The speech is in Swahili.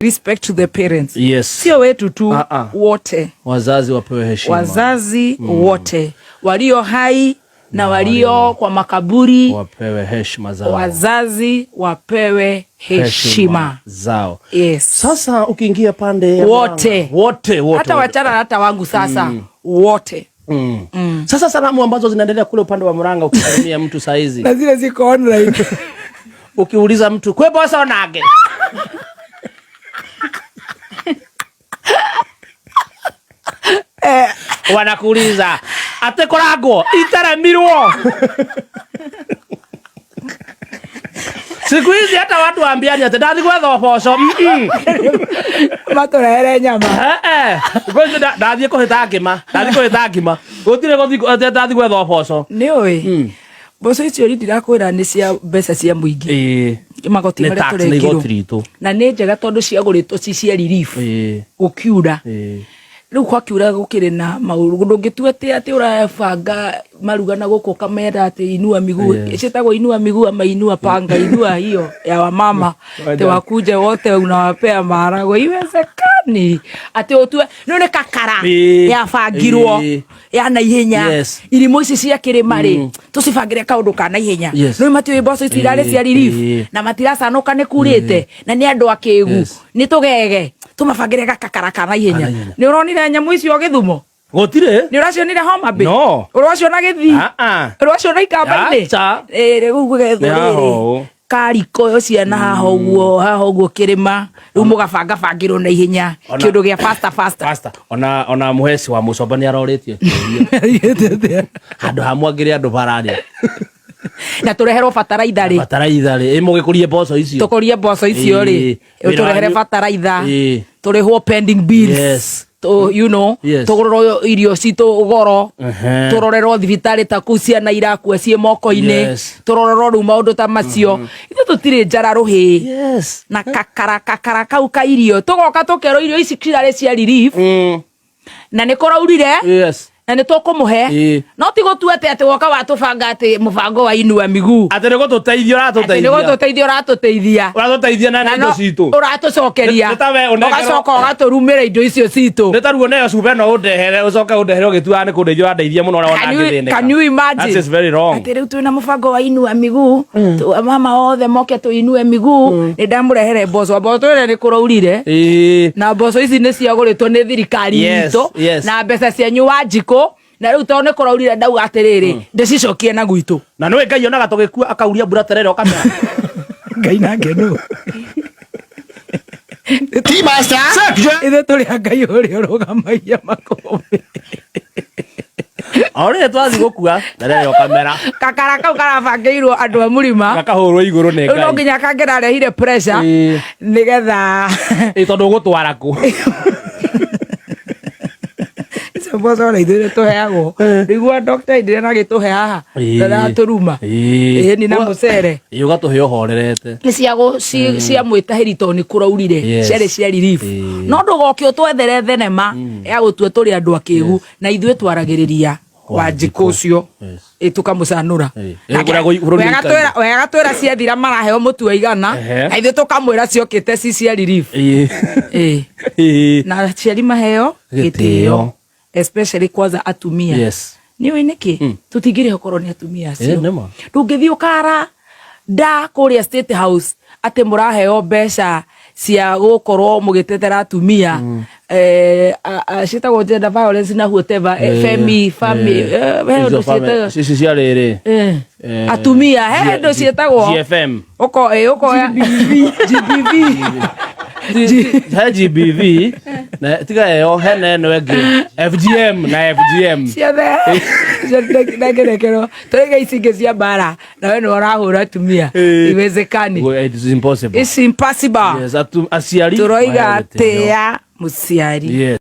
Respect to the parents. Yes. Sio wetu tu, wote. Wazazi wapewe heshima. Wazazi wote. Walio hai na walio kwa makaburi wapewe heshima zao. Wazazi wapewe heshima zao. Yes. Sasa ukiingia pande wote. Hata wachana hata wangu sasa. Wote. Sasa salamu ambazo zinaendelea kule upande wa Murang'a ukisalimia mtu saizi. Na zile ziko online. Ukiuliza mtu kwe bosa onage. Wanakuuliza ate korago itaramirwo. Siku hizi hata watu waambiani ate ndathi gwetha boco. Matũrehere nyama. Ngoja ndathi kũhĩta ngima. Ndathi kũhĩta ngima. Gũtirĩ gũthi ate ndathi gwetha boco. Nĩ ũĩ. Boco icio ndirakwĩra nĩ cia mbeca cia mũingĩ. Magoti marĩa tũrekirwo. Na nĩ njega tondũ ciagũrĩtwo ci cia relief. Gũkiura. Rĩu kwakiura gũkĩrĩ na maũndũ ndũngĩtua atĩ ũrabanga maruga na gũkũ kamera atĩ inua miguu ciĩtagwo inua miguu ama inua panga inua hiyo ya wamama te wakuja wote unawapea maharagwe iwezekani atĩ ũtue nĩ kakara ya bangirwo ya na ihenya irimũ ici cia kĩrĩma rĩ tũcibangĩre kaũndũ ka na ihenya nĩ matiũĩ mboco ici irarĩ cia relief na matiracanũka nĩ kurĩte na nĩ andũ akĩgu nĩ tũgege tumabangire gakakara kana ihenya ni uronire nyamu icio Githumo gotire ni uracionire Homa Bay no uraciona Githii uraciona Ikamba-inĩ rĩu gũgethwo kariko yo ciana haha ũguo kĩrĩma rĩu mũgabanga bangĩrwo na ihenya kĩndũ gĩa faster ona muheci wa Mucomba nĩ arorĩtie handũ hamwangĩre andũ bararĩa na tũreherwo bataraitha rĩ mũgĩkũrie mboco icio tũkũrie mboco icio rĩ tũrehere bataraitha tũrĩhwo pending bills you know tũgũrĩrwo irio citũ goro tũrorerwo thibitarĩ ta kũu ciana irakua ciĩ moko-inĩ tũrorerwo rĩu maũndũ ta macio ithuĩ tũtirĩ njara rũhĩ na kakara kau ka irio tũgoka tũkerwo irio ici cirarĩ cia relief na nĩ kũraurire na nĩ tũkũmũhe no ti gũtua atĩ woka watũbanga atĩ mũbango wa inua miguu atĩ nĩ gũtũteithia ũratũteithia na indo citũ ũratũcokeria ũgacoka ũgatũrumĩra indo icio citũ nĩ taruo neo cuba no ũndehere ũcoke ũndehere ũgĩtua nĩ kũndeithia ũrandeithia mũno ona ngĩthĩnĩka. Can you imagine? That is very wrong. Atĩ rĩu twĩna mũbango wa inua miguu mama othe moke tũinue miguu nĩ ndamũrehere mboco ĩrĩa nĩ kũraurire na mboco ici nĩ ciagũrĩtwo nĩ thirikari itũ na mbeca cianyu Wanjikũ na rĩu tondũ nĩ kũraurire ndauga atĩrĩrĩ ndĩcicokie na gwitũ na nĩ Ngai onaga tũgĩkua akauria mbura terere ũkamera Ngai nake no ti master ithe tũrĩ Ngai ũrĩa ũrũgamagia makũmbĩ Ore twathi gũkua terere ũkamera kakara kau karabangĩirwo andũ a mũrima gakahũrwo igũrũ nĩ Ngai no nginya kangĩrarehire pressure nĩgetha tondũ ũgũtwara kũ mboco na ithuĩ tũheagwo nĩguo doctor ndire na gĩtũhe haha na tũruma ni na mũcere ũgatũhe ũhorerete nĩ cia mwĩtahĩri tondũ nĩ kũraurire ciarĩ cia relief no ndũgoke ũtwethere thenema ya gũtua tũrĩ andũ akĩgu na ithuĩ twaragĩrĩria Wanjikũ ũcio tũkamũcanũra wega twĩra ciathira maraheo mũtu wa igana na ithuĩ tũkamwĩra ciokĩte ci cia relief na aciari maheo gĩtĩo especially kwanza atumia nĩ ũĩ nĩkĩ tũtingĩrĩ okorwo nĩ atumia acio ndũngĩthiĩ ũkara nda kũrĩa State House atĩ mũraheo mbeca cia gũkorwo mũgĩtetera atumia ciĩtagwo gender violence na whatever family cia rĩrĩ atumia he ndũ ciĩtagwo GFM ũkoya GBV na tiga eo hene no ĩngĩ FGM na FGM ciothe ndagerekerwo tũrĩga ici ingĩ cia Mbaara na we nĩ ũrahũra atumia iwezekani it's impossible tũroiga atĩa mũciari